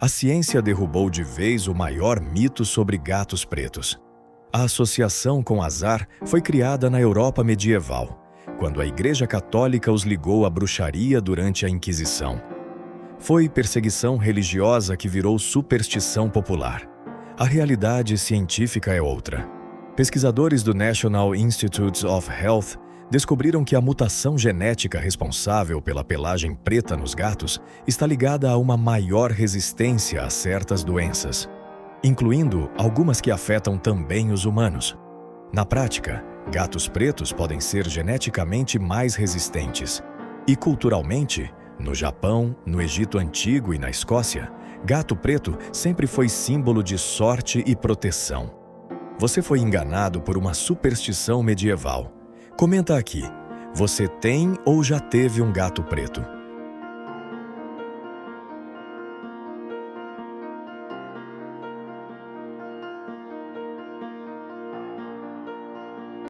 A ciência derrubou de vez o maior mito sobre gatos pretos. A associação com azar foi criada na Europa medieval, quando a Igreja Católica os ligou à bruxaria durante a Inquisição. Foi perseguição religiosa que virou superstição popular. A realidade científica é outra. Pesquisadores do National Institutes of Health descobriram que a mutação genética responsável pela pelagem preta nos gatos está ligada a uma maior resistência a certas doenças, incluindo algumas que afetam também os humanos. Na prática, gatos pretos podem ser geneticamente mais resistentes. E culturalmente, no Japão, no Egito Antigo e na Escócia, gato preto sempre foi símbolo de sorte e proteção. Você foi enganado por uma superstição medieval. Comenta aqui, você tem ou já teve um gato preto?